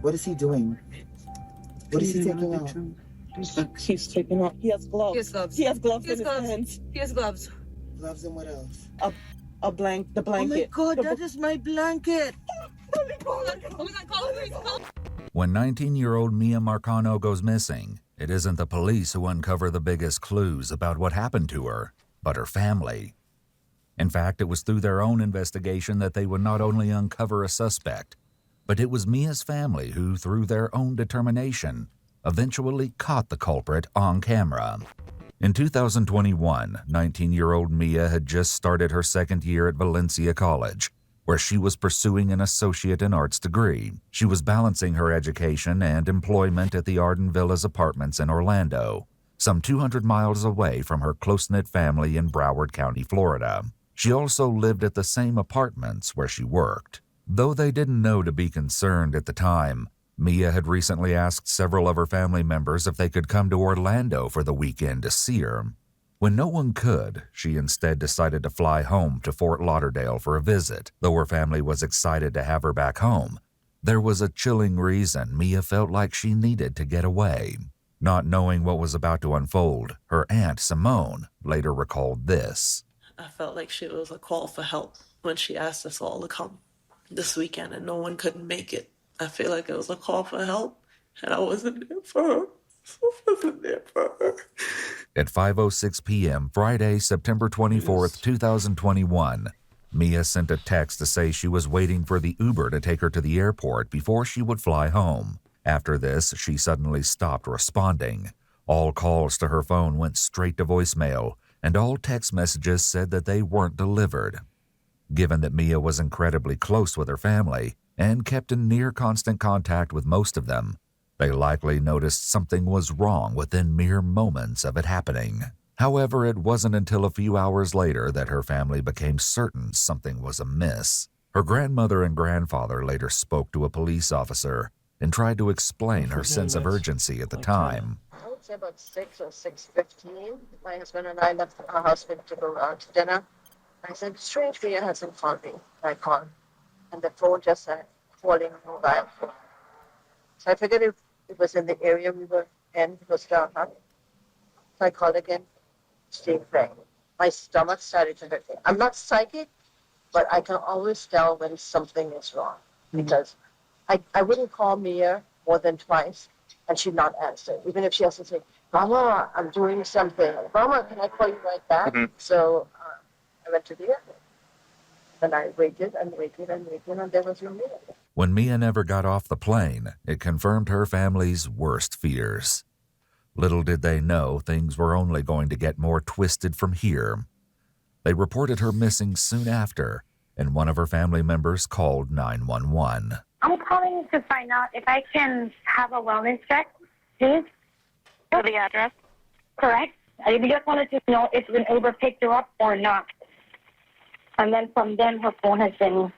What is he doing? What is he taking out? He's taking out. He has gloves. He has gloves. He has gloves He has in his gloves. hands. He has gloves. Gloves and what else? The blanket. Oh my God, that is my blanket. When 19-year-old Miya Marcano goes missing, it isn't the police who uncover the biggest clues about what happened to her, but her family. In fact, it was through their own investigation that they would not only uncover a suspect, but it was Miya's family who, through their own determination, eventually caught the culprit on camera. In 2021, 19-year-old Miya had just started her second year at Valencia College, where she was pursuing an associate in arts degree. She was balancing her education and employment at the Arden Villas apartments in Orlando, some 200 miles away from her close-knit family in Broward County, Florida. She also lived at the same apartments where she worked. Though they didn't know to be concerned at the time, Miya had recently asked several of her family members if they could come to Orlando for the weekend to see her. When no one could, she instead decided to fly home to Fort Lauderdale for a visit. Though her family was excited to have her back home, there was a chilling reason Miya felt like she needed to get away. Not knowing what was about to unfold, her aunt Simone later recalled this. I felt like she was a call for help when she asked us all to come this weekend and no one couldn't make it. I feel like it was a call for help and I wasn't there for her. At 5:06 p.m. Friday, September 24th, 2021, Miya sent a text to say she was waiting for the Uber to take her to the airport before she would fly home. After this, she suddenly stopped responding. All calls to her phone went straight to voicemail, and all text messages said that they weren't delivered. Given that Miya was incredibly close with her family and kept in near constant contact with most of them, they likely noticed something was wrong within mere moments of it happening. However, it wasn't until a few hours later that her family became certain something was amiss. Her grandmother and grandfather later spoke to a police officer and tried to explain her sense of urgency at the time. I would say about 6 or 6:15. My husband and I left our husband to go out to dinner. I said, strange, Miya hasn't called me. I called, and the phone just said, calling mobile. So I figured it was in the area we were in, it was dark. So I called again, still playing. My stomach started to hurt. I'm not psychic, but I can always tell when something is wrong. Because I wouldn't call Miya more than twice, and she'd not answer. Even if she has to say, Mama, I'm doing something. Mama, can I call you right back? So I went to the airport. And I waited and waited and waited, and there was no Miya. When Miya never got off the plane, it confirmed her family's worst fears. Little did they know things were only going to get more twisted from here. They reported her missing soon after, and one of her family members called 911. I'm calling to find out if I can have a wellness check, please. For the address? Correct. I just wanted to know if an Uber picked her up or not. And then from then, her phone has been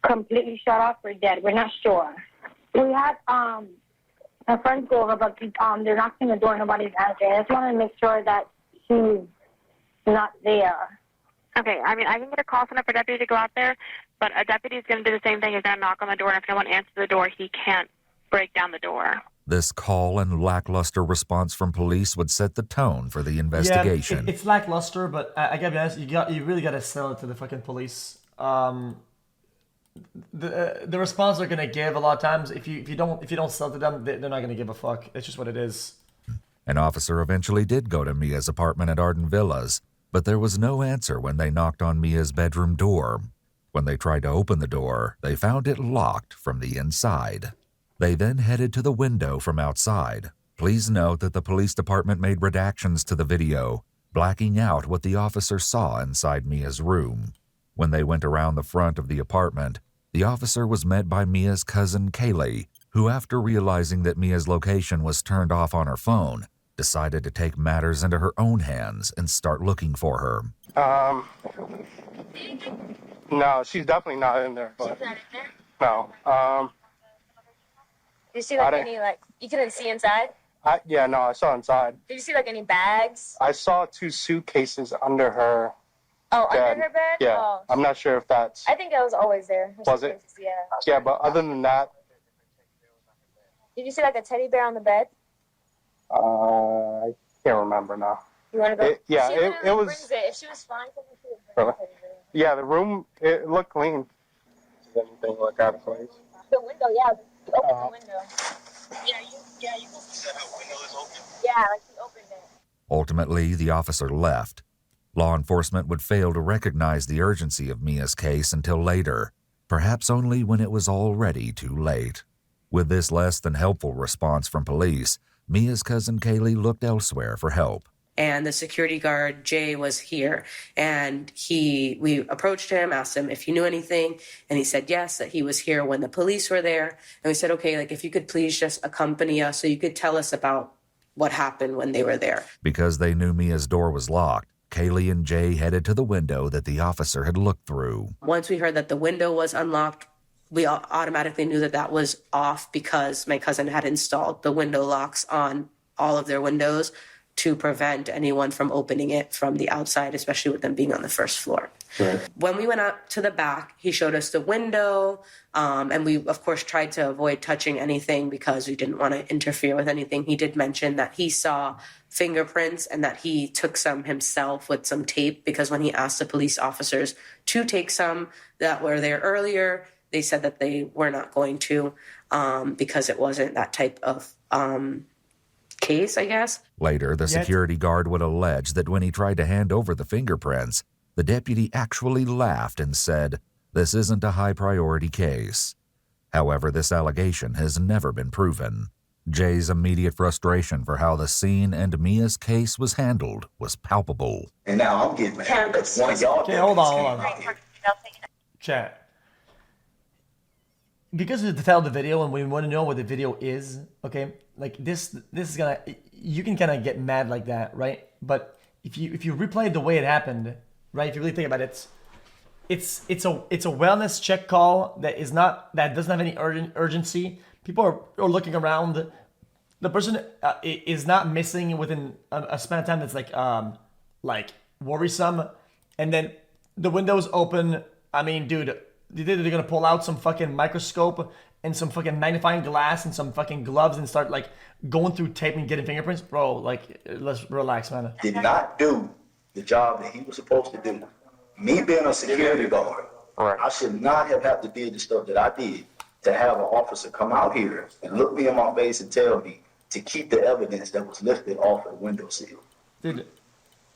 completely shut off or dead. We're not sure. We had a friend go over, but they're knocking the door. Nobody's answering. I just want to make sure that she's not there. Okay, I mean, I can get a call sign up for a deputy to go out there, but a deputy is going to do the same thing. He's going to knock on the door, and if no one answers the door, he can't break down the door. This call and lackluster response from police would set the tone for the investigation. Yeah, it's lackluster, but I gotta be honest, you really gotta sell it to the fucking police. The response they're gonna give a lot of times, if you don't sell to them, they're not gonna give a fuck. It's just what it is. An officer eventually did go to Miya's apartment at Arden Villas, but there was no answer when they knocked on Miya's bedroom door. When they tried to open the door, they found it locked from the inside. They then headed to the window from outside. Please note that the police department made redactions to the video, blacking out what the officer saw inside Miya's room. When they went around the front of the apartment, the officer was met by Miya's cousin Kaylee, who, after realizing that Miya's location was turned off on her phone, decided to take matters into her own hands and start looking for her. No, she's definitely not in there. But, she's not in there? No. Did you see any, you couldn't see inside? Yeah, no, I saw inside. Did you see, any bags? I saw 2 suitcases under her bed. Under her bed? Yeah. Oh. I'm not sure if that's... I think it was always there. Was it? Yeah. Yeah, but other than that... Did you see like a teddy bear on the bed? I can't remember now. You want to go? Yeah, she it was. brings it. If she was fine, she would bring Really? the teddy bear. Yeah, the room, it looked clean. Does anything look out of place? The window, yeah. You open the window. Yeah, you can see that her window is open. Yeah, like she opened it. Ultimately, the officer left. Law enforcement would fail to recognize the urgency of Mia's case until later, perhaps only when it was already too late. With this less than helpful response from police, Mia's cousin Kaylee looked elsewhere for help. And the security guard, Jay, was here. And we approached him, asked him if he knew anything. And he said yes, that he was here when the police were there. And we said, okay, like if you could please just accompany us so you could tell us about what happened when they were there. Because they knew Mia's door was locked, Kaylee and Jay headed to the window that the officer had looked through. Once we heard that the window was unlocked, we automatically knew that that was off because my cousin had installed the window locks on all of their windows to prevent anyone from opening it from the outside, especially with them being on the first floor. Right. When we went up to the back, he showed us the window, and we, of course, tried to avoid touching anything because we didn't want to interfere with anything. He did mention that he saw fingerprints and that he took some himself with some tape because when he asked the police officers to take some that were there earlier, they said that they were not going to because it wasn't that type of case, I guess. Later, the security guard would allege that when he tried to hand over the fingerprints, the deputy actually laughed and said, "This isn't a high-priority case." However, this allegation has never been proven. Jay's immediate frustration for how the scene and Mia's case was handled was palpable. And now I'm getting mad because one of y'all... Okay, hold on. Chat. Because we found the video and we want to know what the video is, okay? Like this is gonna, you can kind of get mad like that, right? But if you replay it the way it happened, right? If you really think about it, it's a wellness check call that doesn't have any urgency. People are looking around. The person is not missing within a span of time that's like worrisome, and then the window's open. I mean, dude, they're gonna pull out some fucking microscope and some fucking magnifying glass and some fucking gloves and start like going through tape and getting fingerprints, bro. Like, let's relax, man. Did not do the job that he was supposed to do. Me being a security guard, I should not have had to do the stuff that I did to have an officer come out here and look me in my face and tell me to keep the evidence that was lifted off the windowsill. Dude,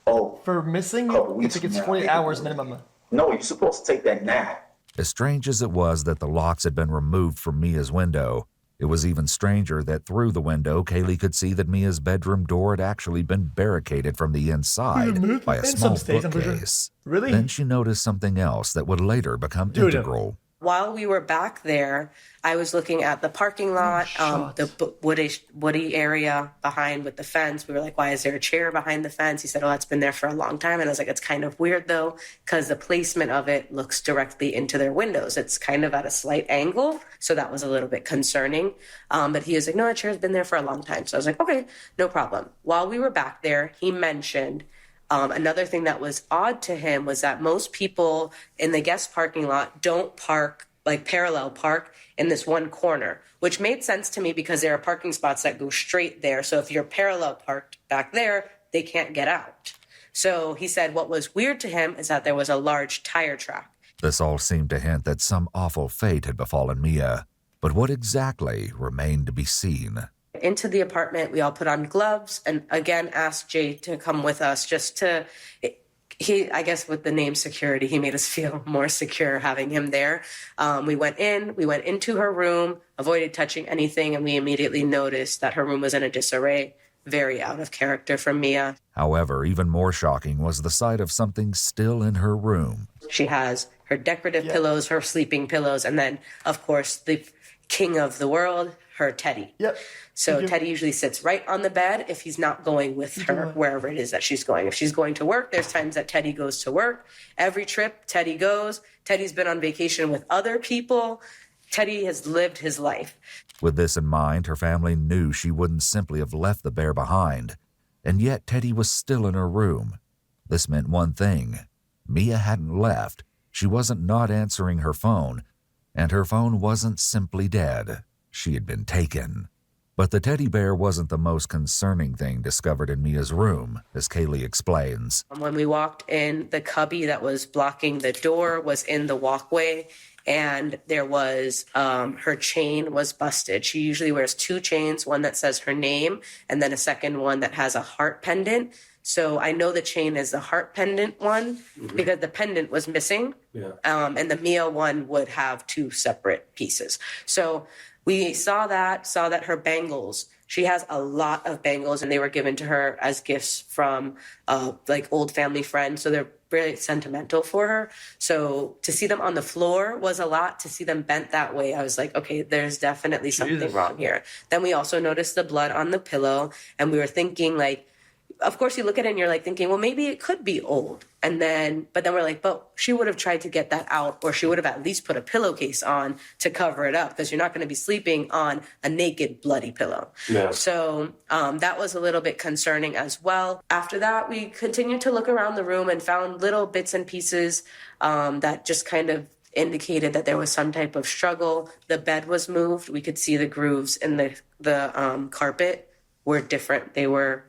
oh, for missing, I think it's 48 hours minimum. No, you're supposed to take that now. As strange as it was that the locks had been removed from Mia's window, it was even stranger that through the window, Kaylee could see that Mia's bedroom door had actually been barricaded from the inside by a small bookcase. Really? Then she noticed something else that would later become integral. While we were back there, I was looking at the parking lot, the woody area behind with the fence. We were like, why is there a chair behind the fence? He said, oh, that's been there for a long time. And I was like, it's kind of weird, though, because the placement of it looks directly into their windows. It's kind of at a slight angle. So that was a little bit concerning. But he was like, no, that chair's been there for a long time. So I was like, okay, no problem. While we were back there, he mentioned another thing that was odd to him was that most people in the guest parking lot don't park, like parallel park in this one corner, which made sense to me because there are parking spots that go straight there. So if you're parallel parked back there, they can't get out. So he said what was weird to him is that there was a large tire track. This all seemed to hint that some awful fate had befallen Miya, but what exactly remained to be seen. Into the apartment, we all put on gloves and again asked Jay to come with us just to, I guess with the name security, he made us feel more secure having him there. We went into her room, avoided touching anything, and we immediately noticed that her room was in a disarray, very out of character from Miya. However, even more shocking was the sight of something still in her room. She has her decorative pillows, her sleeping pillows, and then, of course, the king of the world, her Teddy. Yep. So Teddy usually sits right on the bed if he's not going with her wherever it is that she's going. If she's going to work, there's times that Teddy goes to work. Every trip, Teddy goes. Teddy's been on vacation with other people. Teddy has lived his life. With this in mind, her family knew she wouldn't simply have left the bear behind. And yet Teddy was still in her room. This meant one thing. Miya hadn't left. She wasn't not answering her phone. And her phone wasn't simply dead. She had been taken. But the teddy bear wasn't the most concerning thing discovered in Mia's room, as Kaylee explains. When we walked in, the cubby that was blocking the door was in the walkway, and there was her chain was busted. She usually wears 2 chains, one that says her name and then a second one that has a heart pendant. So I know the chain is the heart pendant one because the pendant was missing. Yeah. And the Miya one would have 2 separate pieces. So we saw that her bangles, she has a lot of bangles, and they were given to her as gifts from like old family friends. So they're really sentimental for her. So to see them on the floor was a lot. To see them bent that way, I was like, okay, there's definitely something wrong here. Then we also noticed the blood on the pillow, and we were thinking like, of course you look at it and you're like thinking, well, maybe it could be old. But then we're like, but she would have tried to get that out, or she would have at least put a pillowcase on to cover it up, because you're not going to be sleeping on a naked, bloody pillow. Yeah. So that was a little bit concerning as well. After that, we continued to look around the room and found little bits and pieces that just kind of indicated that there was some type of struggle. The bed was moved. We could see the grooves in the carpet were different. They were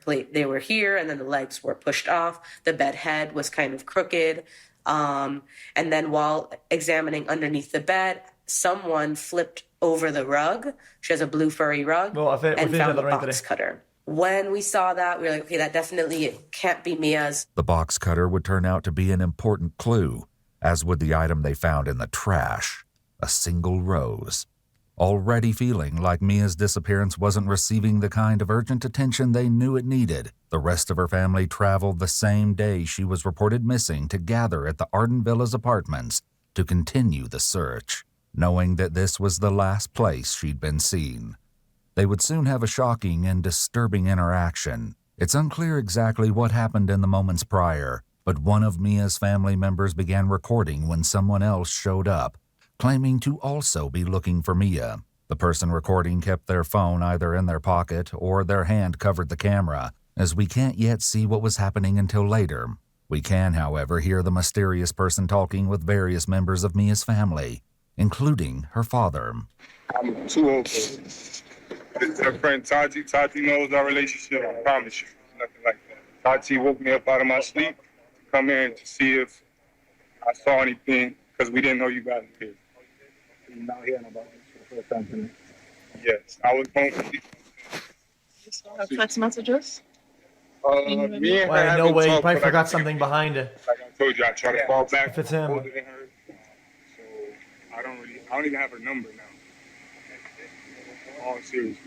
here, and then the legs were pushed off. The bed head was kind of crooked. And then while examining underneath the bed, someone flipped over the rug. She has a blue furry rug, and found the box cutter. When we saw that, we were like, okay, that definitely can't be Mia's. The box cutter would turn out to be an important clue, as would the item they found in the trash, a single rose. Already feeling like Mia's disappearance wasn't receiving the kind of urgent attention they knew it needed, the rest of her family traveled the same day she was reported missing to gather at the Arden Villas apartments to continue the search, knowing that this was the last place she'd been seen. They would soon have a shocking and disturbing interaction. It's unclear exactly what happened in the moments prior, but one of Mia's family members began recording when someone else showed up, claiming to also be looking for Miya. The person recording kept their phone either in their pocket or their hand covered the camera, as we can't yet see what was happening until later. We can, however, hear the mysterious person talking with various members of Mia's family, including her father. I'm too old for this. It's her friend Tati. Tati knows our relationship, I promise you. Nothing like that. Tati woke me up out of my sleep to come in to see if I saw anything, because we didn't know you guys were here. You're not hearing about this for the first time tonight. Yes, I was home. You still have text messages? Me and her Why, no haven't way, you talked, probably but forgot something behind it. Like I told you, I tried to fall back. If it's him. Older than her. So I don't even have her number now. All serious.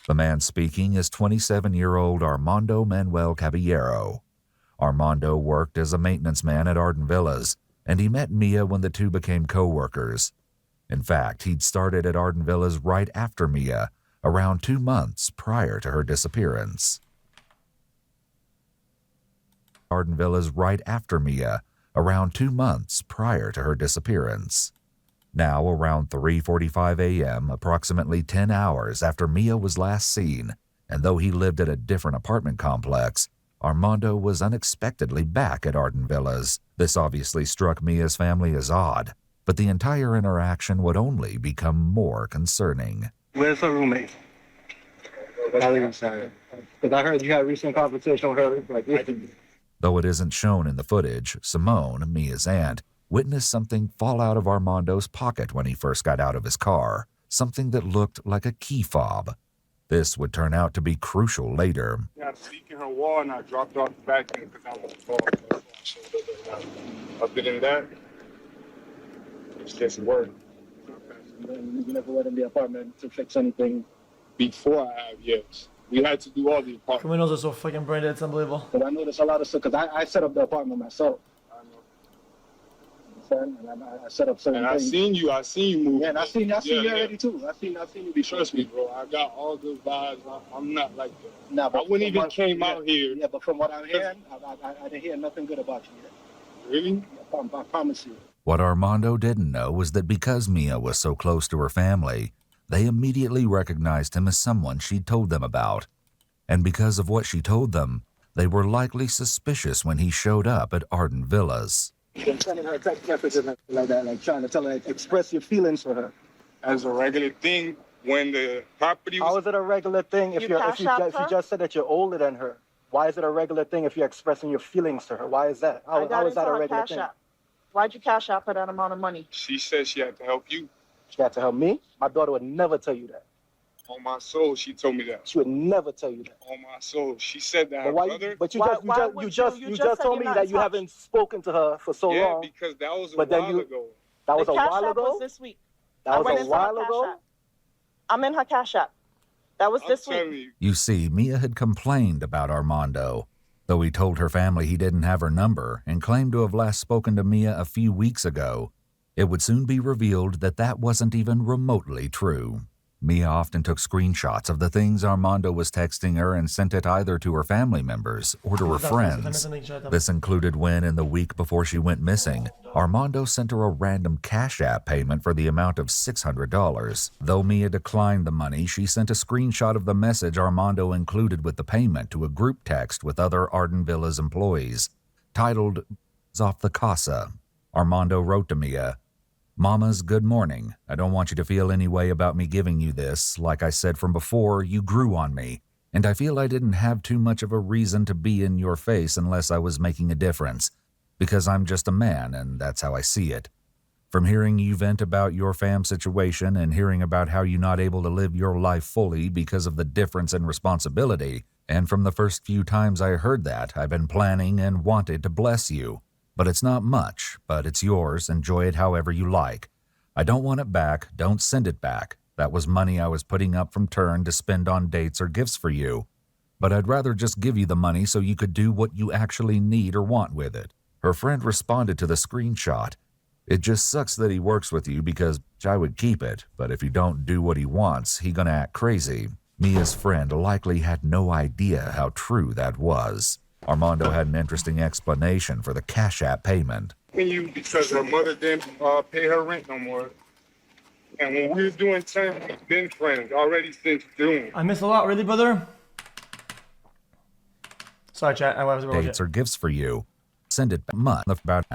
The man speaking is 27-year-old Armando Manuel Caballero. Armando worked as a maintenance man at Arden Villas, and he met Miya when the two became co-workers. In fact, he'd started at Arden Villas right after Miya, around 2 months prior to her disappearance. Arden Villas right after Miya, around 2 months prior to her disappearance. Now, around 3:45 a.m., approximately 10 hours after Miya was last seen, and though he lived at a different apartment complex, Armando was unexpectedly back at Arden Villas. This obviously struck Mia's family as odd, but the entire interaction would only become more concerning. Where's her roommate? Because I heard you had a recent conversation with her. Though it isn't shown in the footage, Simone, Mia's aunt, witnessed something fall out of Armando's pocket when he first got out of his car, something that looked like a key fob. This would turn out to be crucial later. Yeah, I was leaking her wall and I dropped off the back end because I was involved. Other than that, it's just work. You never went in the apartment to fix anything before I have, yes. We had to do all the apartment. Criminals are so fucking branded, it's unbelievable. But I noticed a lot of stuff because I set up the apartment myself. And I set up certain things. I seen you move. Yeah, and I seen you already too. I seen you be. Trust me, bro. I got all good vibes. I'm not like that. Nah, but I wouldn't even came out here. Yeah, but from what I'm hearing, I didn't hear nothing good about you yet. Really? I promise you. What Armando didn't know was that because Miya was so close to her family, they immediately recognized him as someone she'd told them about. And because of what she told them, they were likely suspicious when he showed up at Arden Villas. Been sending her text messages like that, like trying to tell her, express your feelings for her. As a regular thing, when the property was. How is it a regular thing if you just said that you're older than her? Why is it a regular thing if you're expressing your feelings to her? Why is that? How is that a regular thing? Why'd you cash out for that amount of money? She said she had to help you. She had to help me? My daughter would never tell you that. On my soul, she told me that. She would never tell you that. On my soul, she said that. But you just told me that you haven't spoken to her for so long. Yeah, because that was a while ago. That was a while Cash App ago? was this week. That was a while ago? I'm in her Cash App. That was this week. You see, Miya had complained about Armando, though he told her family he didn't have her number and claimed to have last spoken to Miya a few weeks ago. It would soon be revealed that that wasn't even remotely true. Miya often took screenshots of the things Armando was texting her and sent it either to her family members or to her friends. This included when, in the week before she went missing, Armando sent her a random Cash App payment for the amount of $600. Though Miya declined the money, she sent a screenshot of the message Armando included with the payment to a group text with other Arden Villa's employees, titled "Off the Casa." Armando wrote to Miya, "Mama's good morning. I don't want you to feel any way about me giving you this. Like I said from before, you grew on me, and I feel I didn't have too much of a reason to be in your face unless I was making a difference, because I'm just a man, and that's how I see it. From hearing you vent about your fam situation and hearing about how you're not able to live your life fully because of the difference in responsibility, and from the first few times I heard that, I've been planning and wanted to bless you. But it's not much, but it's yours. Enjoy it however you like. I don't want it back. Don't send it back. That was money I was putting up from turn to spend on dates or gifts for you. But I'd rather just give you the money so you could do what you actually need or want with it." Her friend responded to the screenshot. "It just sucks that he works with you because I would keep it, but if you don't do what he wants, he gonna act crazy." Mia's friend likely had no idea how true that was. Armando had an interesting explanation for the Cash App payment. Because her mother didn't pay her rent no more. And when we was doing time, we've been friends already since June. I miss a lot, really, brother. Sorry, chat. I was dates or gifts for you. Send it about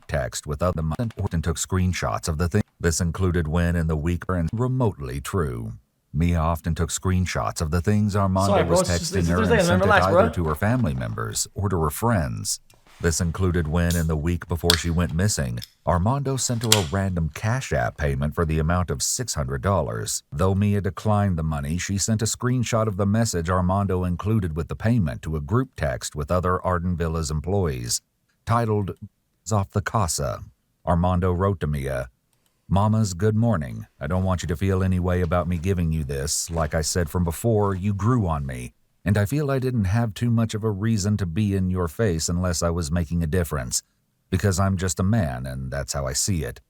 text with other and took screenshots of the thing. This included when in the week and remotely true. Miya often took screenshots of the things Armando was texting her and sent it either to her family members or to her friends. This included when, in the week before she went missing, Armando sent her a random Cash App payment for the amount of $600. Though Miya declined the money, she sent a screenshot of the message Armando included with the payment to a group text with other Arden Villa's employees, titled "Off the Casa." Armando wrote to Miya, "Mama's good morning. I don't want you to feel any way about me giving you this. Like I said from before, you grew on me, and I feel I didn't have too much of a reason to be in your face unless I was making a difference, because I'm just a man, and that's how I see it.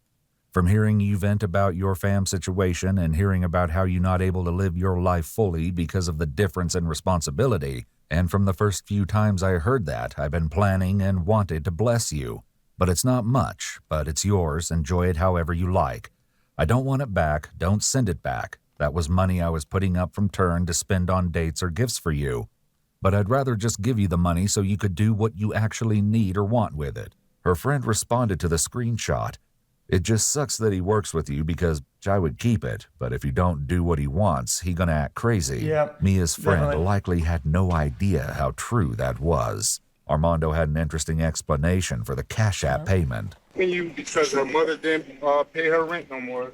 From hearing you vent about your fam situation and hearing about how you're not able to live your life fully because of the difference in responsibility, and from the first few times I heard that, I've been planning and wanted to bless you. But it's not much, but it's yours. Enjoy it however you like. I don't want it back. Don't send it back. That was money I was putting up from turn to spend on dates or gifts for you. But I'd rather just give you the money so you could do what you actually need or want with it." Her friend responded to the screenshot. "It just sucks that he works with you because I would keep it, but if you don't do what he wants, he gonna act crazy." Yep, Mia's friend definitely. likely had no idea how true that was. Armando had an interesting explanation for the Cash App payment. Because her mother didn't pay her rent no more.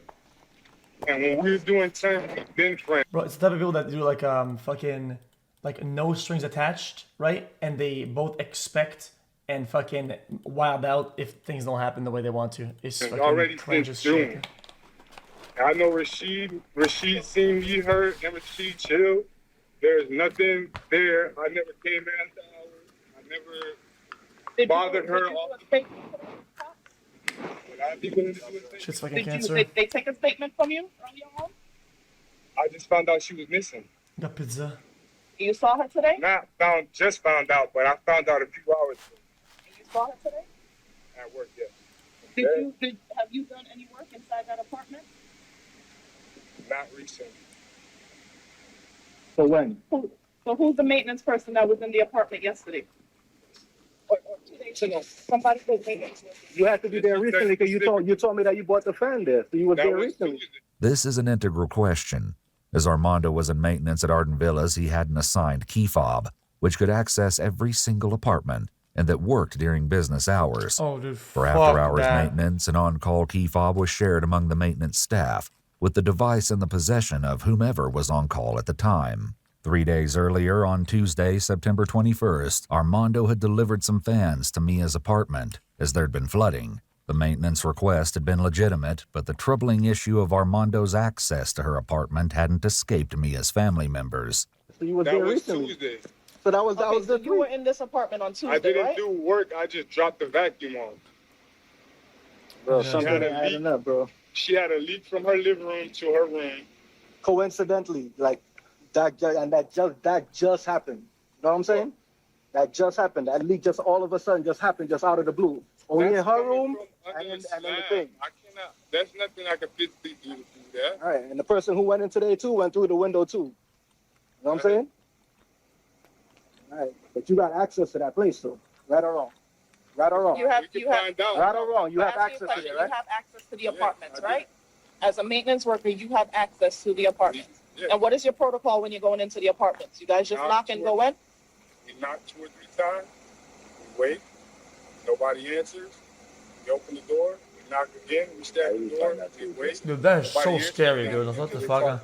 And when we was doing time, we've been friends. Bro, it's the type of people that do like fucking like no strings attached, right? And they both expect and fucking wild out if things don't happen the way they want to. It's fucking Already cringe since as June. shit. I know Rashid seen me hurt and Rashid chilled. There's nothing there. I never came after hours. I never bothered her. Shit's fucking cancer. They take a statement from you earlier on? I just found out she was missing. Got pizza. You saw her today? Just found out, but I found out a few hours ago. You saw her today? At work, yes. Have you done any work inside that apartment? Not recently. So when? So who's the maintenance person that was in the apartment yesterday? Or 2 days ago? Somebody was maintenance. You had to be there recently because you told me that you bought the fan there, so you was there recently. This is an integral question. As Armando was in maintenance at Arden Villas, he had an assigned key fob, which could access every single apartment and that worked during business hours. Oh, dude, For fuck after-hours that. maintenance, an on-call key fob was shared among the maintenance staff, with the device in the possession of whomever was on call at the time. 3 days earlier, on Tuesday, September 21st, Armando had delivered some fans to Mia's apartment, as there'd been flooding. The maintenance request had been legitimate, but the troubling issue of Armando's access to her apartment hadn't escaped Mia's family members. So you was That there was recently. Tuesday. So that was the you were in this apartment on Tuesday, I didn't right? do work. I just dropped the vacuum on. Bro, Yeah. something She had a adding leak. up, bro. She had a leak from her living room to her room. Coincidentally, like that just happened. You know what I'm saying? That just happened. That leak just all of a sudden just happened just out of the blue. Only in her coming room from under and the in the slab. thing. I cannot. There's nothing I can physically do to do that. All right, and the person who went in today too went through the window too. You know what I'm saying? All right, but you got access to that place though, right or wrong? Right or wrong? You have, We can find out. Right or wrong? You have Ask you a access to question. it, right? You have access to the Yeah, apartments, I do. right? As a maintenance worker, you have access to the apartments. Yeah. And what is your protocol when you're going into the apartments? You guys just knock and go in? We knock 2 or 3 times. We wait. Nobody answers. We open the door. We knock again. We stab the door. We wait. Dude, that is so Nobody answers. scary, dude. What the fuck?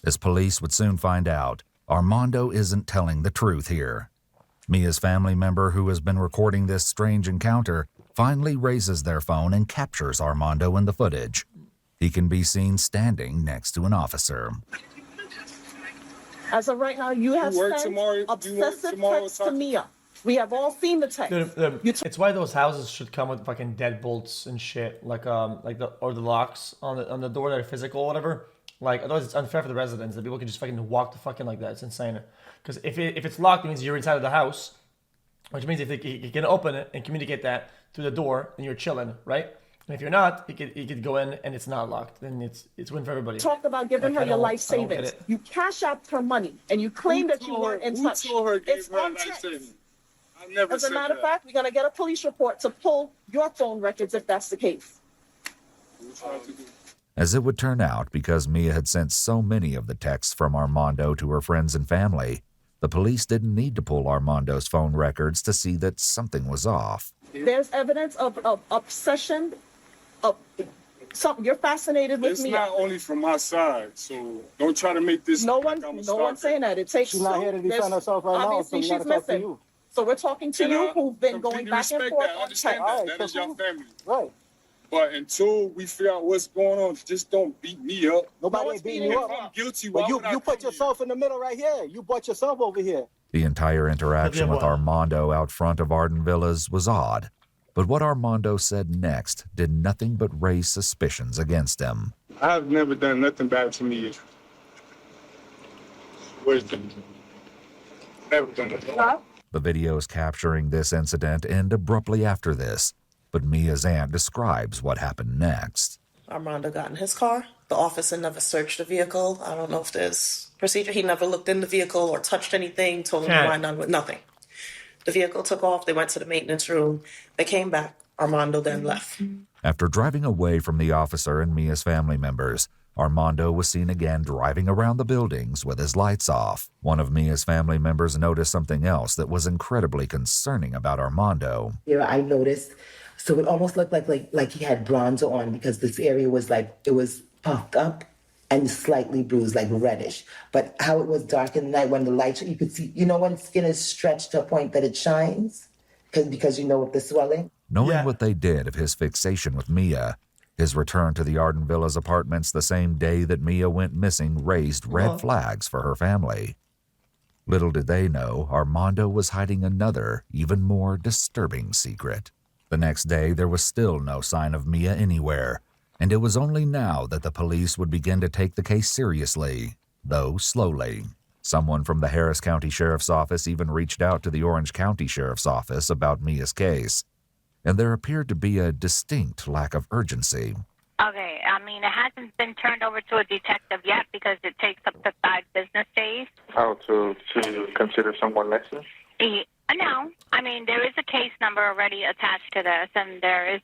As police would soon find out, Armando isn't telling the truth here. Mia's family member, who has been recording this strange encounter, finally raises their phone and captures Armando in the footage. He can be seen standing next to an officer. As of right now, you have work sent tomorrow? You work obsessive tomorrow, texts to Tati? Mia. We have all seen the text. Dude, it's why those houses should come with fucking deadbolts and shit, like the locks on the door that are physical, or whatever. Like, otherwise it's unfair for the residents that people can just fucking walk the fucking like that. It's insane. Because if it's locked, it means you're inside of the house, which means if you can open it and communicate that through the door, then you're chilling, right? And if you're not, you could go in and it's not locked. Then it's win for everybody. Talked about giving her your life savings. You cash out her money and you claim that you weren't in touch. Who told her It's gave her on life text. savings? I never As a said matter of that. fact, we're going to get a police report to pull your phone records if that's the case. Who tried to do? As it would turn out, because Mia had sent so many of the texts from Armando to her friends and family, the police didn't need to pull Armando's phone records to see that something was off. There's evidence of obsession, of something. You're fascinated with It's me. not only from my side, so don't try to make this. No like one, I'm a no stalker. one's saying that. It takes. She's not here to defend there's- herself right now, so Obviously, we gotta she's talk to missing. you. So we're talking to And you, I who've been completely going back and respect forth that. I on understand text. that. Alright, That is your cool. family. Right. But until we figure out what's going on, just don't beat me up. Nobody No ain't beating one's you If up. I'm guilty, But why you would I put come here? yourself in the middle right here. You brought yourself over here. The entire interaction with Armando out front of Arden Villas was odd, but what Armando said next did nothing but raise suspicions against him. I have never done nothing bad to me. Where's the... Never done nothing. The videos capturing this incident end abruptly after this, but Mia's aunt describes what happened next. Armando got in his car. The officer never searched the vehicle. I don't know if there's procedure. He never looked in the vehicle or touched anything, told him to ride on with nothing. The vehicle took off. They went to the maintenance room. They came back. Armando then left. After driving away from the officer and Mia's family members, Armando was seen again driving around the buildings with his lights off. One of Mia's family members noticed something else that was incredibly concerning about Armando. Yeah, I noticed. So it almost looked like he had bronzer on because this area was like, it was puffed up and slightly bruised, like reddish. But how it was dark in the night when the light, you could see, you know, when skin is stretched to a point that it shines because you know with the swelling. Knowing what they did of his fixation with Mia, his return to the Arden Villas apartments the same day that Mia went missing raised red flags for her family. Little did they know, Armando was hiding another, even more disturbing secret. The next day, there was still no sign of Mia anywhere, and it was only now that the police would begin to take the case seriously, though slowly. Someone from the Harris County Sheriff's Office even reached out to the Orange County Sheriff's Office about Mia's case, and there appeared to be a distinct lack of urgency. Okay, I mean, it hasn't been turned over to a detective yet because it takes up to 5 business days. How to consider someone lesser? No, I mean, there is a case number already attached to this, and there is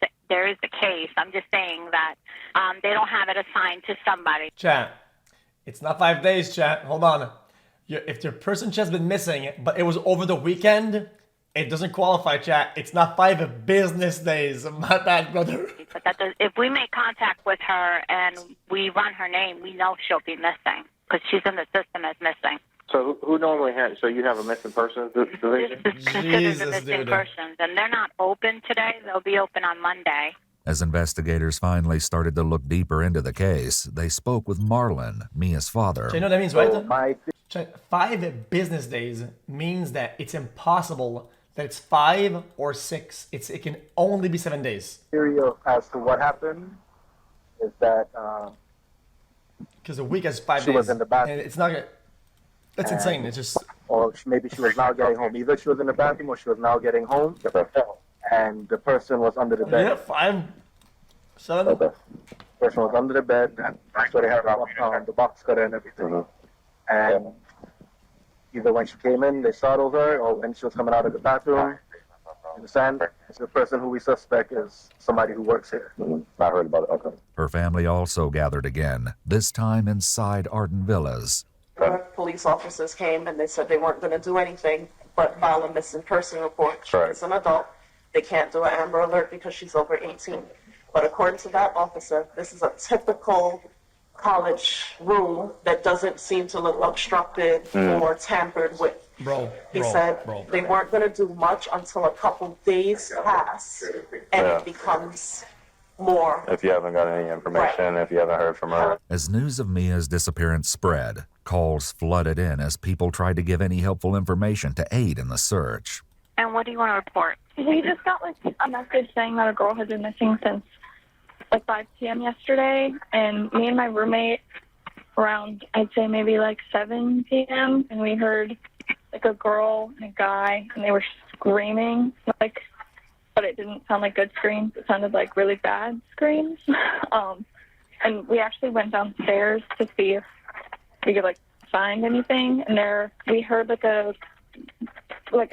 a case. I'm just saying that They don't have it assigned to somebody. Chat. It's not 5 days, chat. Hold on. If your person has been missing, but it was over the weekend, it doesn't qualify, chat. It's not 5 business days. My bad, brother. But if we make contact with her and we run her name, we know she'll be missing because she's in the system as missing. So who normally has? So you have a missing persons division? This is considered a missing persons, and they're not open today. They'll be open on Monday. As investigators finally started to look deeper into the case, they spoke with Marlon, Mia's father. You know what that means, right? 5 business days means that it's impossible that it's 5 or 6. It can only be 7 days. Theory as to what happened is that because a week has 5 days. She was in the bathroom. And it's not. That's insane. It's just. Or maybe she was now getting home. Either she was in the bathroom or she was now getting home, and the person was under the bed. Yeah, 5, 7. The person was under the bed. That's where they had the box cutter and everything. And either when she came in, they startled her, or when she was coming out of the bathroom. You understand? The person who we suspect is somebody who works here. I heard about it. Okay. Her family also gathered again, this time inside Arden Villas. Police officers came and they said they weren't going to do anything but file a missing person report. She's an adult. They can't do an Amber Alert because she's over 18. But according to that officer, this is a typical college room that doesn't seem to look obstructed or tampered with. He said they weren't going to do much until a couple days pass and it becomes more. If you haven't got any information, if you haven't heard from her. As news of Mia's disappearance spread, calls flooded in as people tried to give any helpful information to aid in the search. And what do you want to report? We just got like a message saying that a girl had been missing since like 5 p.m. yesterday, and me and my roommate around, I'd say maybe like 7 p.m., and we heard like a girl and a guy, and they were screaming, like, but it didn't sound like good screams. It sounded like really bad screams. And we actually went downstairs to see if we could like find anything, and there we heard like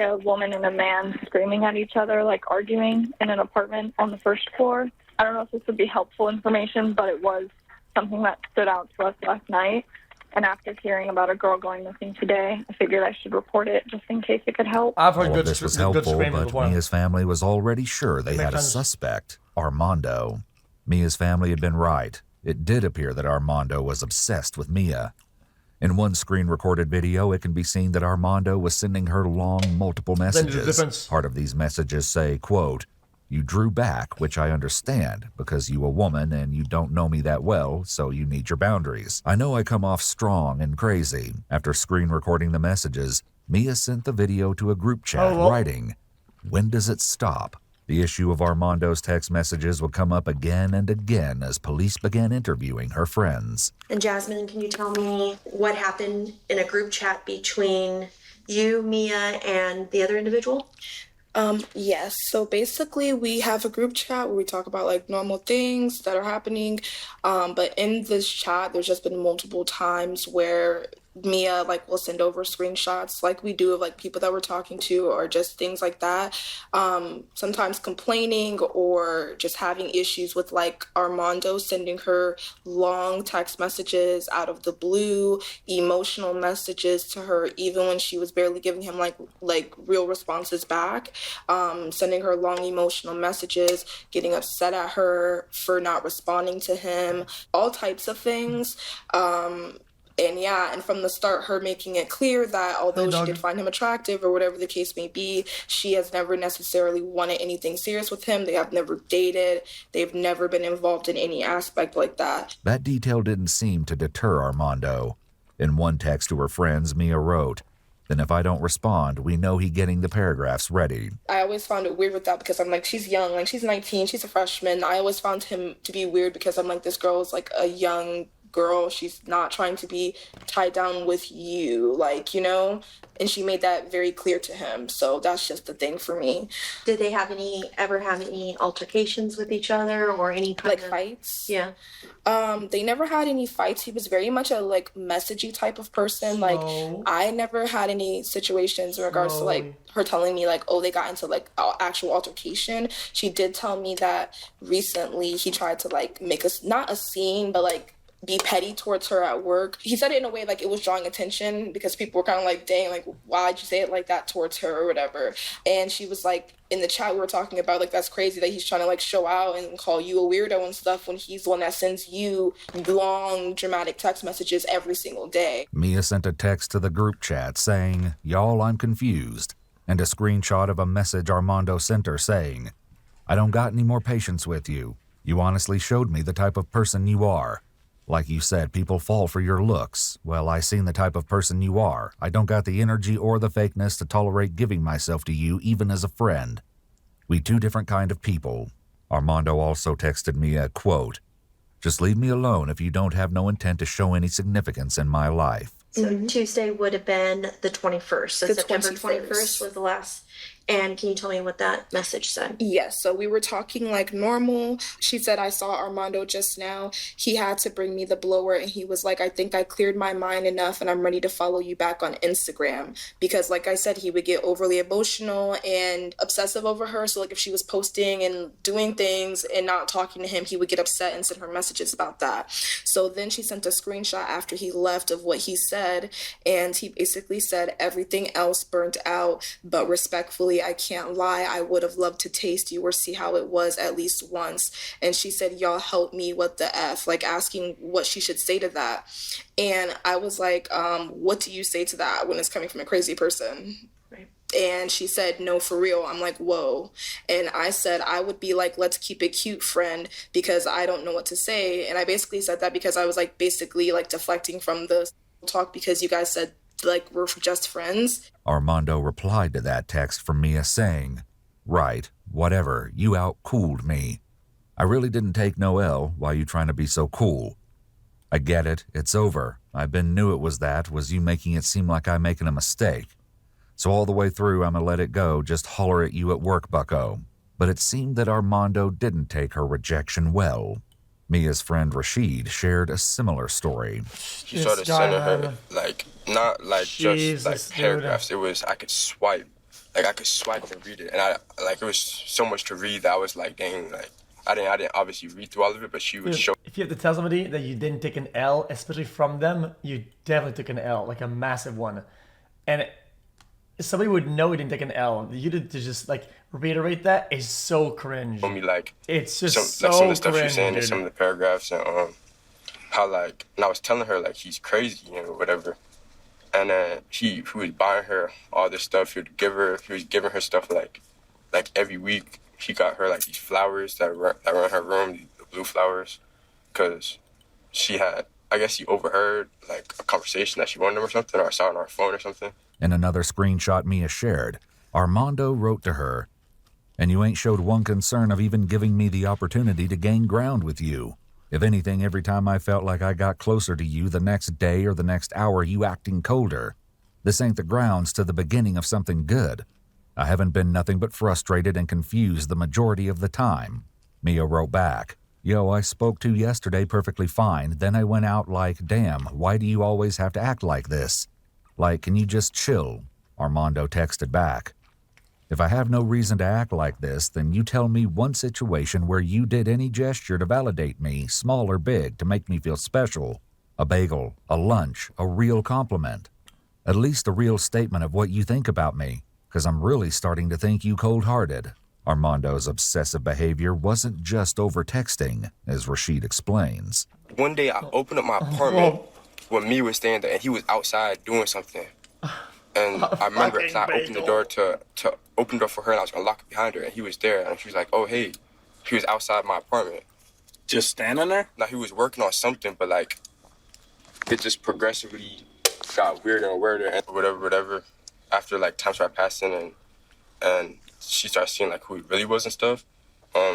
a woman and a man screaming at each other, like arguing in an apartment on the first floor. I don't know if this would be helpful information, but it was something that stood out to us last night. And after hearing about a girl going missing today, I figured I should report it just in case it could help. I've heard All of this was helpful, but Mia's family was already sure they had a suspect, Armando. Mia's family had been right. It did appear that Armando was obsessed with Miya. In one screen-recorded video, it can be seen that Armando was sending her long, multiple messages. Part of these messages say, quote, "You drew back, which I understand, because you a woman and you don't know me that well, so you need your boundaries. I know I come off strong and crazy." After screen-recording the messages, Miya sent the video to a group chat, writing, "When does it stop?" The issue of Armando's text messages would come up again and again as police began interviewing her friends. And Jasmine, can you tell me what happened in a group chat between you, Miya, and the other individual? Yes. So basically we have a group chat where we talk about like normal things that are happening. But in this chat, there's just been multiple times where Miya like will send over screenshots like we do of like people that we're talking to or just things like that. Sometimes complaining or just having issues with like Armando sending her long text messages out of the blue, emotional messages to her even when she was barely giving him like real responses back, sending her long emotional messages, getting upset at her for not responding to him, all types of things. And from the start, her making it clear that although she did find him attractive or whatever the case may be, she has never necessarily wanted anything serious with him. They have never dated. They've never been involved in any aspect like that. That detail didn't seem to deter Armando. In one text to her friends, Miya wrote, "Then if I don't respond, we know he getting the paragraphs ready." I always found it weird with that because I'm like, she's young, like she's 19, she's a freshman. I always found him to be weird because I'm like, this girl is like a young girl. She's not trying to be tied down with you, like, you know? And she made that very clear to him. So that's just the thing for me. Did they ever have any altercations with each other or any kind of fights? Yeah. They never had any fights. He was very much a like messagey type of person. Like I never had any situations in regards to like her telling me like, oh, they got into like actual altercation. She did tell me that recently he tried to like make us not a scene, but like be petty towards her at work. He said it in a way like it was drawing attention because people were kind of like, dang, like why'd you say it like that towards her or whatever. And she was like, in the chat we were talking about like that's crazy that he's trying to like show out and call you a weirdo and stuff when he's the one that sends you long dramatic text messages every single day. Miya sent a text to the group chat saying, "Y'all, I'm confused," and a screenshot of a message Armando sent her saying, "I don't got any more patience with you. You honestly showed me the type of person you are. Like you said, people fall for your looks. Well, I seen the type of person you are. I don't got the energy or the fakeness to tolerate giving myself to you, even as a friend. We two different kind of people." Armando also texted me a quote, "Just leave me alone if you don't have no intent to show any significance in my life." So Tuesday would have been the 21st. So The September 21st. 21st was the last. And can you tell me what that message said? Yes, so we were talking like normal. She said, "I saw Armando just now. He had to bring me the blower and he was like, I think I cleared my mind enough and I'm ready to follow you back on Instagram." Because like I said, he would get overly emotional and obsessive over her. So like if she was posting and doing things and not talking to him, he would get upset and send her messages about that. So then she sent a screenshot after he left of what he said. And he basically said, "Everything else burnt out, but respectfully, I can't lie. I would have loved to taste you or see how it was at least once." And she said, "Y'all help me, what the F?" Like asking what she should say to that. And I was like, what do you say to that when it's coming from a crazy person? Right. And she said, "No, for real." I'm like, whoa. And I said, I would be like, "Let's keep it cute, friend," because I don't know what to say. And I basically said that because I was like basically like deflecting from the talk because you guys said like we're just friends. Armando replied to that text from Miya saying, "Right, whatever, you out-cooled me. I really didn't take no L. Why you trying to be so cool? I get it, it's over. I been knew it was you making it seem like I'm making a mistake. So all the way through I'ma let it go, just holler at you at work, bucko." But it seemed that Armando didn't take her rejection well. Mia's friend Rashid shared a similar story. He started sending her, like, not like just like paragraphs. It was, I could swipe and read it. And it was so much to read that I was like, dang, like, I didn't obviously read through all of it, but she would show. If you have to tell somebody that you didn't take an L, especially from them, you definitely took an L, like a massive one. And somebody would know you didn't take an L. You to just like reiterate that is so cringe. Me like it's just some of the stuff she was saying in some of the paragraphs and how like, and I was telling her like he's crazy, you know, whatever. And he was buying her all this stuff. He was giving her stuff like every week. He got her like these flowers that were in her room, the blue flowers, because she had, I guess he overheard like a conversation that she wanted him or something, or saw on her phone or something. In another screenshot Miya shared, Armando wrote to her, "And you ain't showed one concern of even giving me the opportunity to gain ground with you. If anything, every time I felt like I got closer to you, the next day or the next hour, you acting colder. This ain't the grounds to the beginning of something good. I haven't been nothing but frustrated and confused the majority of the time." Miya wrote back, "Yo, I spoke to yesterday perfectly fine. Then I went out like, damn, why do you always have to act like this? Like, can you just chill?" Armando texted back, "If I have no reason to act like this, then you tell me one situation where you did any gesture to validate me, small or big, to make me feel special. A bagel, a lunch, a real compliment. At least a real statement of what you think about me, because I'm really starting to think you cold-hearted." Armando's obsessive behavior wasn't just over texting, as Rashid explains. One day I opened up my apartment when Miya was staying there, and he was outside doing something. And I remember I opened the door to open the door for her, and I was gonna lock it behind her, and he was there, and she was like, "Oh hey," he was outside my apartment, just standing there. Now he was working on something, but like it just progressively got weirder and weirder, and whatever. After like time started passing, and she started seeing like who he really was and stuff.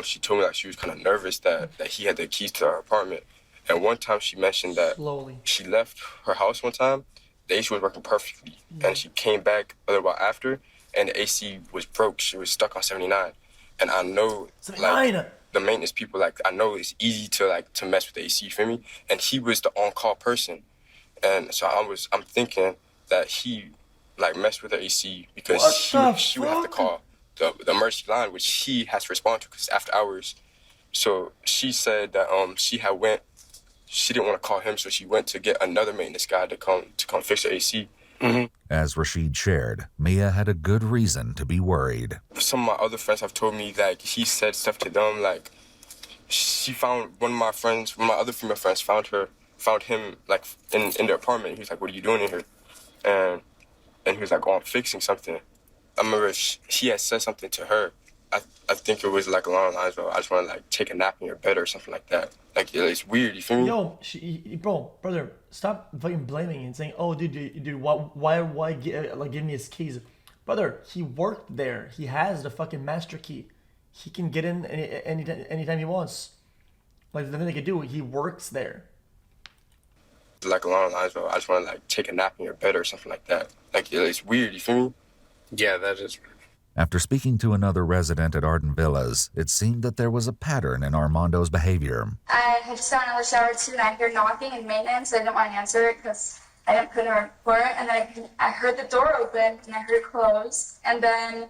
She told me like she was kind of nervous that he had the keys to her apartment, And one time she mentioned that she left her house one time, the AC was working perfectly. And she came back a little while after, and the AC was broke. She was stuck on 79. And I know, like, the maintenance people, like, I know it's easy to mess with the AC, you feel me? And he was the on-call person. And so I'm thinking that he, like, messed with the AC because she would have to call the emergency line, which he has to respond to because it's after hours. So she said that she didn't want to call him, so she went to get another maintenance guy to come fix the AC. As Rashid shared, Miya had a good reason to be worried. Some of my other friends have told me that he said stuff to them, like she found one of my other female friends found him like in the apartment. He was like, "What are you doing in here?" And he was like, "Oh, I'm fixing something." I remember she had said something to her. I think it was like along the lines of, "I just want to like take a nap in your bed" or something like that. Like it's weird, you feel me? Yo, brother, stop fucking blaming and saying, "Oh, dude, why give me his keys?" Brother, he worked there. He has the fucking master key. He can get in anytime he wants. Like there's nothing they can do. He works there. Like along the lines of, "I just want to like take a nap in your bed" or something like that. Like it's weird, you feel me? Yeah, that is weird. After speaking to another resident at Arden Villas, it seemed that there was a pattern in Armando's behavior. I had just gotten out of the shower too, and I heard knocking and maintenance. I didn't want to answer it because I didn't put in a report. And then I heard the door open and I heard it close. And then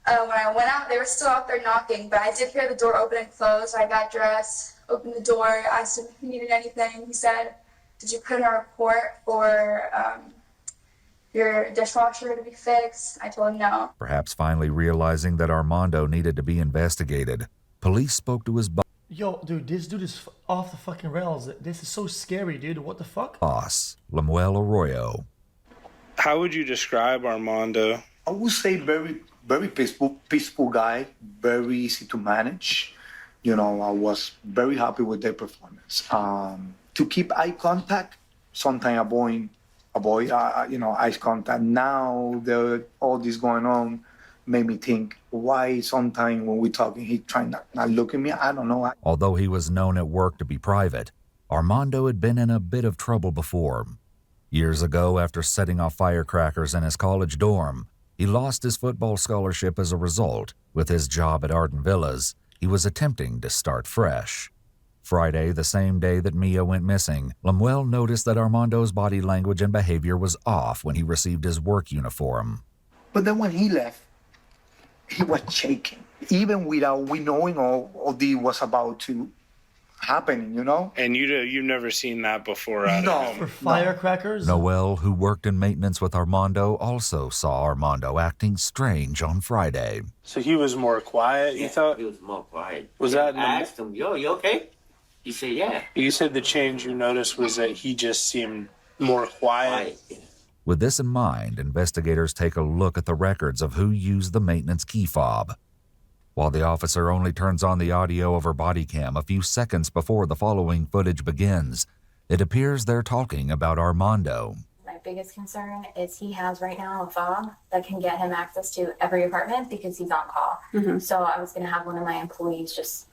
when I went out, they were still out there knocking, but I did hear the door open and close. I got dressed, opened the door, asked him if he needed anything. He said, "Did you put in a report for your dishwasher to be fixed?" I told him no. Perhaps finally realizing that Armando needed to be investigated, police spoke to his Yo, dude, this dude is off the fucking rails. This is so scary, dude. What the fuck? boss, Lemuel Arroyo. How would you describe Armando? I would say very peaceful guy, very easy to manage. You know, I was very happy with their performance. To keep eye contact, sometimes avoid eye contact. Now all this going on made me think, why sometimes when we're talking, he trying not look at me? I don't know. Although he was known at work to be private, Armando had been in a bit of trouble before. Years ago, after setting off firecrackers in his college dorm, he lost his football scholarship as a result. With his job at Arden Villas, he was attempting to start fresh. Friday, the same day that Miya went missing, Lemuel noticed that Armando's body language and behavior was off when he received his work uniform. But then when he left, he was shaking, even without we knowing all this was about to happen, you know? And you've never seen that before, No. For firecrackers? Noel, who worked in maintenance with Armando, also saw Armando acting strange on Friday. So he was more quiet, you thought? He was more quiet. Was that... I asked him, "Yo, you okay?" He said, "Yeah." You said the change you noticed was that he just seemed more quiet. With this in mind, investigators take a look at the records of who used the maintenance key fob. While the officer only turns on the audio of her body cam a few seconds before the following footage begins, it appears they're talking about Armando. My biggest concern is he has right now a fob that can get him access to every apartment because he's on call. So I was going to have one of my employees just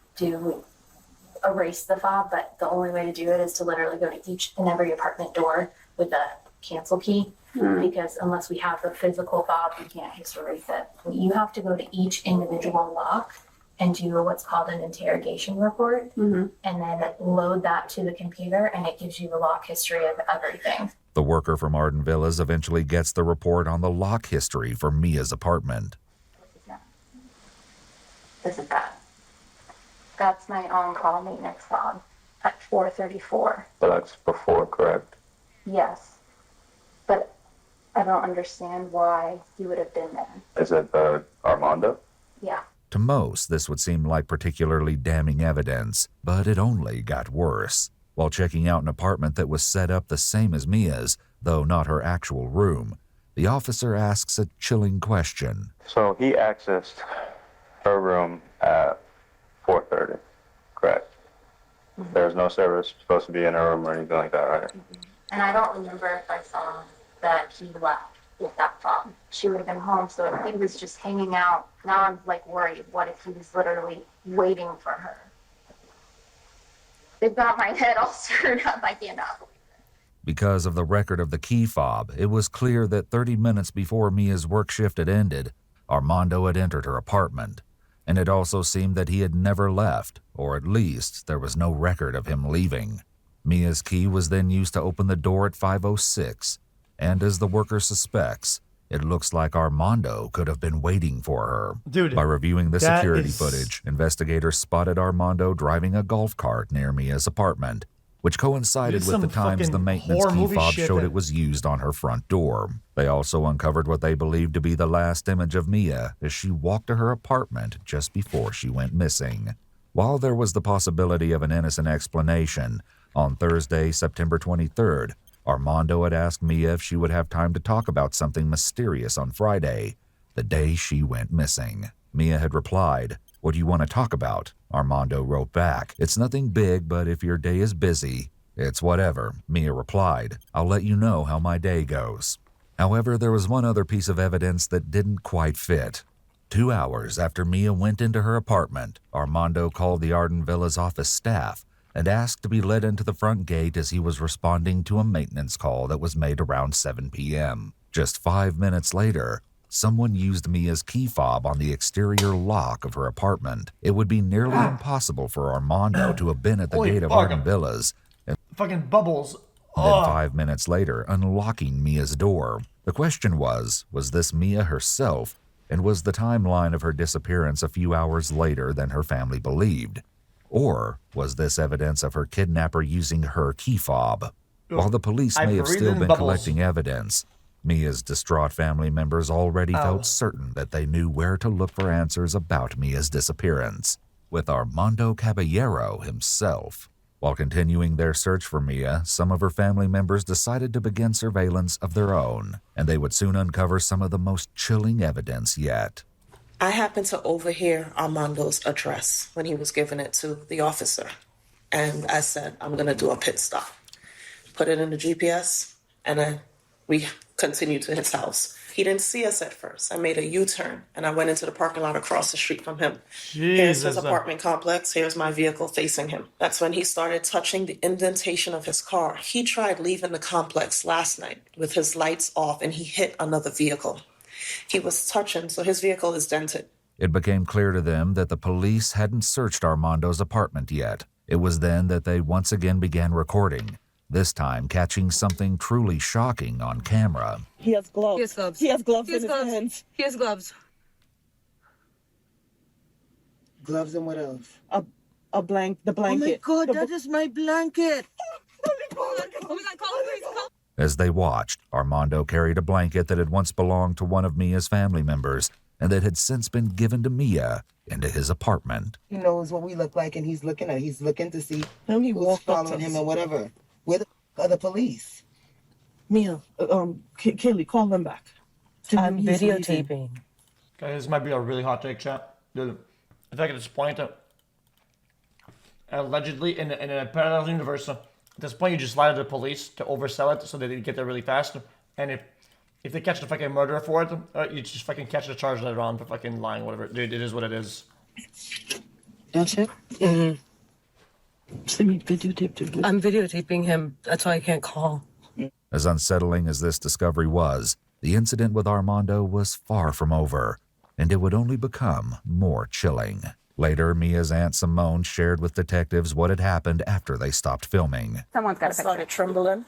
erase the fob, but the only way to do it is to literally go to each and every apartment door with a cancel key, because unless we have the physical fob, we can't just erase it. You have to go to each individual lock and do what's called an interrogation report, and then load that to the computer, and it gives you the lock history of everything. The worker from Arden Villas eventually gets the report on the lock history for Mia's apartment. This is that. That's my on-call maintenance fob at 4:34. But that's before, correct? Yes. But I don't understand why he would have been there. Is it Armando? Yeah. To most, this would seem like particularly damning evidence, but it only got worse. While checking out an apartment that was set up the same as Mia's, though not her actual room, the officer asks a chilling question. So he accessed her room at 4:30, correct? There's no service supposed to be in her room or anything like that, right? And I don't remember if I saw that he left with that fob. She would have been home, so if he was just hanging out, now I'm like worried. What if he was literally waiting for her? they've got my head all screwed up. I cannot believe it. Because of the record of the key fob, it was clear that 30 minutes before Mia's work shift had ended, Armando had entered her apartment. And it also seemed that he had never left, or at least there was no record of him leaving. Mia's key was then used to open the door at 5:06, and as the worker suspects, it looks like Armando could have been waiting for her. Dude, by reviewing the that security is- footage, investigators spotted Armando driving a golf cart near Mia's apartment, which coincided This is with the some times the fucking maintenance horror key movie fob shit showed that- it was used on her front door. They also uncovered what they believed to be the last image of Miya as she walked to her apartment just before she went missing. While there was the possibility of an innocent explanation, on Thursday, September 23rd, Armando had asked Miya if she would have time to talk about something mysterious on Friday, the day she went missing. Miya had replied, "What do you want to talk about?" Armando wrote back, "It's nothing big, but if your day is busy, it's whatever." Miya replied, "I'll let you know how my day goes." However, there was one other piece of evidence that didn't quite fit. 2 hours after Miya went into her apartment, Armando called the Arden Villa's office staff and asked to be let into the front gate as he was responding to a maintenance call that was made around 7 p.m. Just 5 minutes later, someone used Mia's key fob on the exterior lock of her apartment. It would be nearly impossible for Armando to have been at the Holy gate of fuck. Arden Villas and Fucking bubbles. then 5 minutes later unlocking Mia's door. The question was this Miya herself, and was the timeline of her disappearance a few hours later than her family believed? Or was this evidence of her kidnapper using her key fob? While the police I may have breathe still in been bubbles. collecting evidence, Mia's distraught family members already Ow. felt certain that they knew where to look for answers about Mia's disappearance, with Armando Caballero himself. While continuing their search for Miya, some of her family members decided to begin surveillance of their own, and they would soon uncover some of the most chilling evidence yet. I happened to overhear Armando's address when he was giving it to the officer. And I said, I'm going to do a pit stop. Put it in the GPS, and then we continued to his house. He didn't see us at first. I made a U-turn, and I went into the parking lot across the street from him. Here's his Jesus. apartment complex. Here's my vehicle facing him. That's when he started touching the indentation of his car. He tried leaving the complex last night with his lights off, and he hit another vehicle. He was touching, so his vehicle is dented. It became clear to them that the police hadn't searched Armando's apartment yet. It was then that they once again began recording, this time catching something truly shocking on camera. He has gloves. He has gloves. He has gloves He has in gloves. his hands. He has gloves. Gloves and what else? The blanket. Oh my God, The that is my blanket. Oh my God, call the police. Call. As they watched, Armando carried a blanket that had once belonged to one of Mia's family members and that had since been given to Miya into his apartment. He knows what we look like, and he's looking to see Him, he who's walked up to following him us. or whatever. Where the are the police? Mia, Kaylee, call them back. I'm He's leaving. videotaping. Okay, this might be a really hot take, chat. Dude, if I could just point out, allegedly in a parallel universe, at this point you just lie to the police to oversell it so that they get there really fast. And if they catch the fucking murderer for it, you just fucking catch the charge later on for fucking lying, whatever. Dude, it is what it is. That's it? Mm-hmm. Send me videotape. I'm videotaping him. That's why I can't call. As unsettling as this discovery was, the incident with Armando was far from over, and it would only become more chilling. Later, Mia's Aunt Simone shared with detectives what had happened after they stopped filming. Someone's got I started trembling.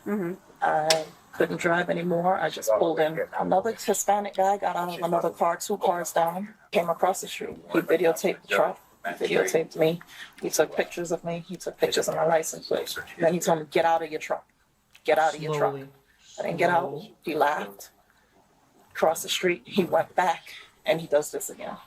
I couldn't drive anymore. I just pulled in. Another Hispanic guy got out of another car, 2 cars down, came across the street. He videotaped the truck, videotaped me. He took pictures of me. He took pictures of my license plate. Then he told me, get out of your truck. Get out of your truck. I didn't get out. He laughed. Crossed the street. He went back, and he does this again.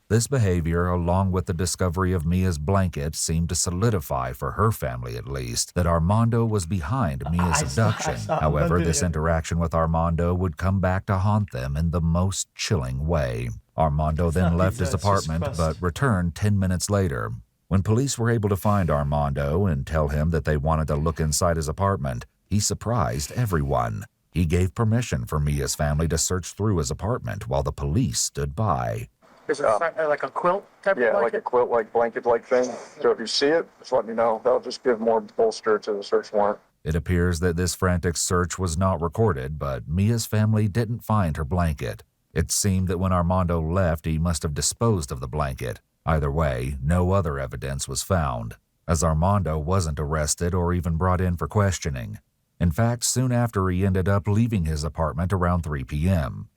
This behavior, along with the discovery of Mia's blanket, seemed to solidify, for her family at least, that Armando was behind Mia's abduction. However, this interaction with Armando would come back to haunt them in the most chilling way. Armando then left his apartment, but returned 10 minutes later. When police were able to find Armando and tell him that they wanted to look inside his apartment, he surprised everyone. He gave permission for Mia's family to search through his apartment while the police stood by. Is it like a quilt type of blanket? Yeah, like a quilt-like blanket-like thing. So if you see it, just let me know. That'll just give more bolster to the search warrant. It appears that this frantic search was not recorded, but Mia's family didn't find her blanket. It seemed that when Armando left, he must have disposed of the blanket. Either way, no other evidence was found, as Armando wasn't arrested or even brought in for questioning. In fact, soon after, he ended up leaving his apartment around 3 p.m.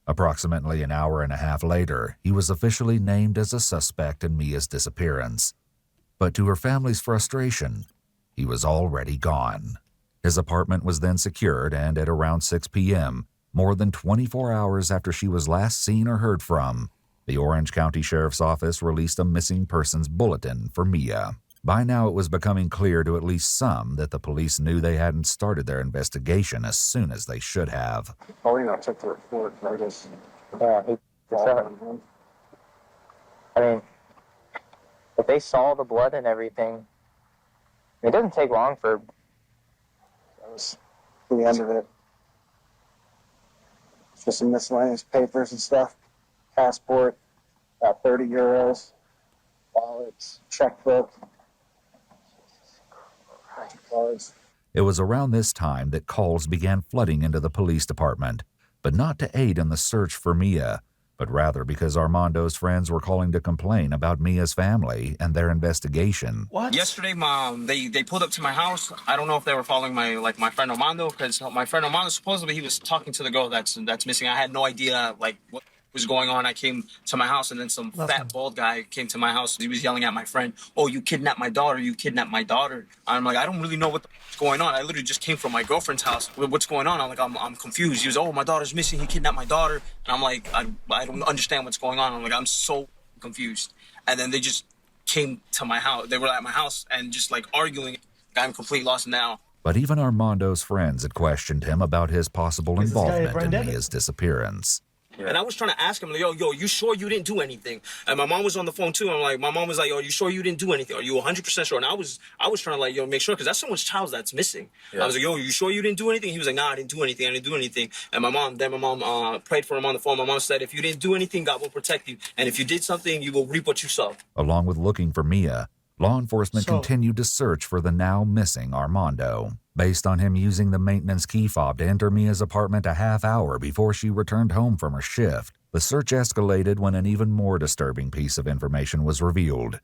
Approximately an hour and a half later, he was officially named as a suspect in Mia's disappearance. But to her family's frustration, he was already gone. His apartment was then secured, and at around 6 p.m., more than 24 hours after she was last seen or heard from, the Orange County Sheriff's Office released a missing persons bulletin for Miya. By now, it was becoming clear to at least some that the police knew they hadn't started their investigation as soon as they should have. Oh, you know, check the report. I guess. I mean, if they saw the blood and everything, it doesn't take long for. That was the end of it. Just some miscellaneous papers and stuff. Passport, about 30 euros. Wallets, checkbook. Cards. It was around this time that calls began flooding into the police department, but not to aid in the search for Miya, but rather because Armando's friends were calling to complain about Mia's family and their investigation. What? Yesterday, they pulled up to my house. I don't know if they were following my friend Armando, because my friend Armando, supposedly he was talking to the girl that's missing. I had no idea what was going on. I came to my house, and then some fat bald guy came to my house. He was yelling at my friend, "Oh, you kidnapped my daughter, you kidnapped my daughter." I'm like, I don't really know what's going on. I literally just came from my girlfriend's house. What's going on? I'm like, I'm confused. He was, "Oh, my daughter's missing, he kidnapped my daughter." And I'm like, I don't understand what's going on. I'm like, I'm so confused. And then they just came to my house. They were at my house and just arguing. I'm completely lost now. But even Armando's friends had questioned him about his possible involvement in Mia's disappearance. And I was trying to ask him, yo, you sure you didn't do anything? And my mom was on the phone too. I'm like, my mom was like, yo, you sure you didn't do anything? Are you 100% sure? And I was trying to make sure, because that's someone's child that's missing. Yeah. I was like, yo, you sure you didn't do anything? He was like, nah, I didn't do anything. And my mom prayed for him on the phone. My mom said, if you didn't do anything, God will protect you. And if you did something, you will reap what you sow. Along with looking for Miya, law enforcement continued to search for the now missing Armando, based on him using the maintenance key fob to enter Mia's apartment a half hour before she returned home from her shift. The search escalated when an even more disturbing piece of information was revealed.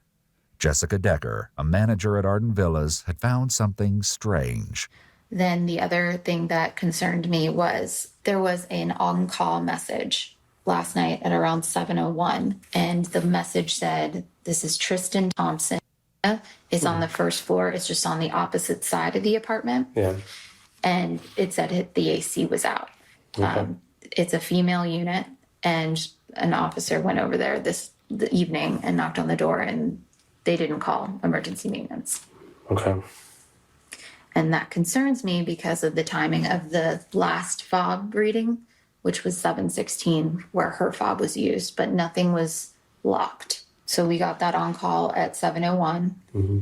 Jessica Decker, a manager at Arden Villas, had found something strange. Then the other thing that concerned me was there was an on-call message last night at around 7:01, and the message said, "This is Tristan Thompson. It's on the first floor. It's just on the opposite side of the apartment." Yeah. And it said the AC was out. Okay. It's a female unit, and an officer went over there the evening and knocked on the door, and they didn't call emergency maintenance. Okay. And that concerns me because of the timing of the last fob reading, which was 7:16, where her fob was used, but nothing was locked. So we got that on call at 7:01. Mm-hmm.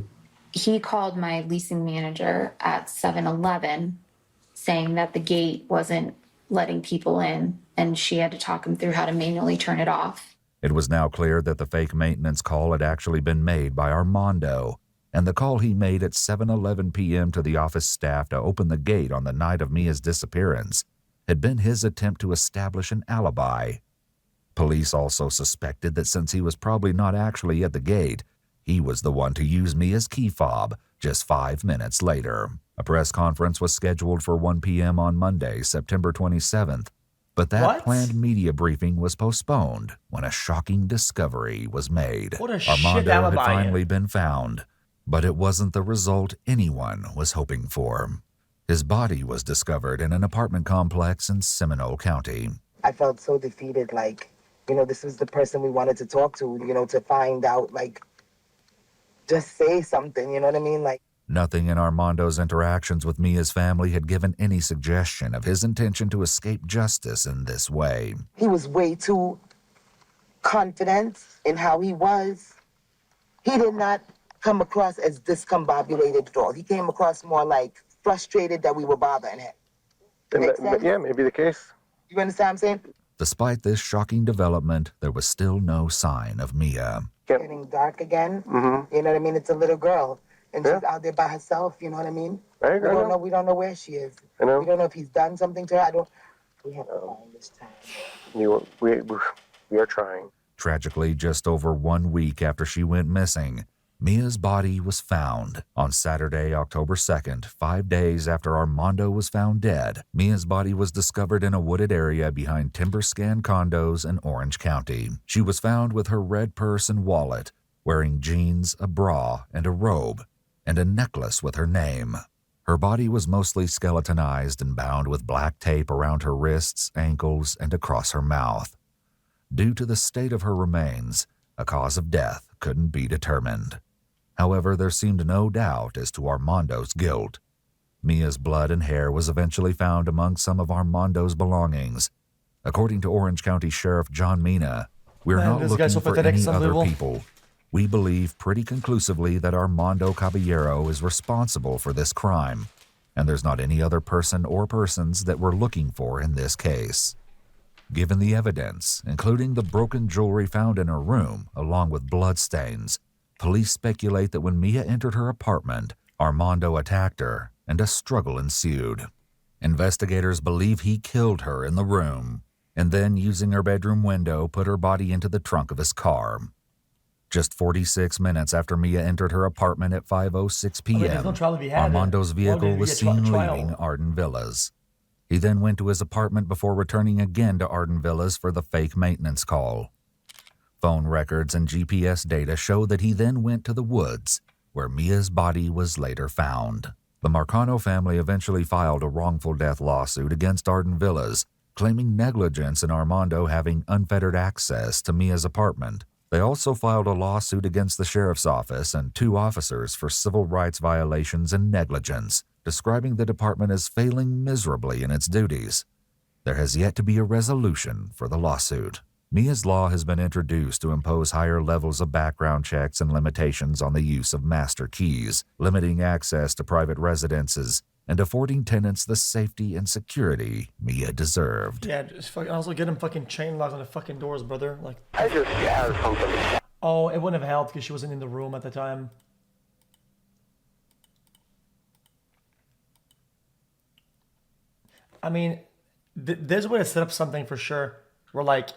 He called my leasing manager at 7:11, saying that the gate wasn't letting people in, and she had to talk him through how to manually turn it off. It was now clear that the fake maintenance call had actually been made by Armando, and the call he made at 7:11 p.m. to the office staff to open the gate on the night of Mia's disappearance had been his attempt to establish an alibi. Police also suspected that since he was probably not actually at the gate, he was the one to use Mia's key fob just 5 minutes later. A press conference was scheduled for 1 p.m. on Monday, September 27th, but that planned media briefing was postponed when a shocking discovery was made. What a shit Armando had alibi. finally been found, but it wasn't the result anyone was hoping for. His body was discovered in an apartment complex in Seminole County. I felt so defeated, this was the person we wanted to talk to, to find out, just say something, you know what I mean? Nothing in Armando's interactions with Mia's family had given any suggestion of his intention to escape justice in this way. He was way too confident in how he was. He did not come across as discombobulated at all. He came across more frustrated that we were bothering him. Yeah, maybe the case. You understand what I'm saying? Despite this shocking development, there was still no sign of Miya. Getting dark again. You know what I mean? It's a little girl, and she's out there by herself. You know what I mean? We don't know. We don't know where she is. We don't know if he's done something to her. We have to find this time. We are trying. Tragically, just over 1 week after she went missing, Mia's body was found on Saturday, October 2nd, 5 days after Armando was found dead. Mia's body was discovered in a wooded area behind Timberscan condos in Orange County. She was found with her red purse and wallet, wearing jeans, a bra, and a robe, and a necklace with her name. Her body was mostly skeletonized and bound with black tape around her wrists, ankles, and across her mouth. Due to the state of her remains, a cause of death couldn't be determined. However, there seemed no doubt as to Armando's guilt. Mia's blood and hair was eventually found among some of Armando's belongings. According to Orange County Sheriff John Mina, we're not looking for any other people. We believe pretty conclusively that Armando Caballero is responsible for this crime, and there's not any other person or persons that we're looking for in this case. Given the evidence, including the broken jewelry found in her room, along with bloodstains, police speculate that when Miya entered her apartment, Armando attacked her, and a struggle ensued. Investigators believe he killed her in the room, and then, using her bedroom window, put her body into the trunk of his car. Just 46 minutes after Miya entered her apartment at 5:06 p.m., Armando's vehicle was seen leaving Arden Villas. He then went to his apartment before returning again to Arden Villas for the fake maintenance call. Phone records and GPS data show that he then went to the woods, where Mia's body was later found. The Marcano family eventually filed a wrongful death lawsuit against Arden Villas, claiming negligence in Armando having unfettered access to Mia's apartment. They also filed a lawsuit against the sheriff's office and 2 officers for civil rights violations and negligence, describing the department as failing miserably in its duties. There has yet to be a resolution for the lawsuit. Mia's law has been introduced to impose higher levels of background checks and limitations on the use of master keys, limiting access to private residences, and affording tenants the safety and security Miya deserved. Yeah, just fucking also get him fucking chain locks on the fucking doors, brother. Like, I just had something. oh, it wouldn't have helped because she wasn't in the room at the time. I mean, there's a way to set up something for sure. Where like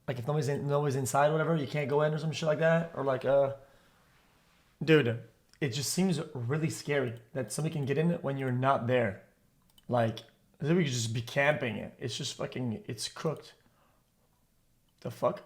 if nobody's inside or whatever, you can't go in or some shit like that. Or like, dude, it just seems really scary that somebody can get in it when you're not there. Like, we could just be camping it. It's just fucking, it's cooked. The fuck?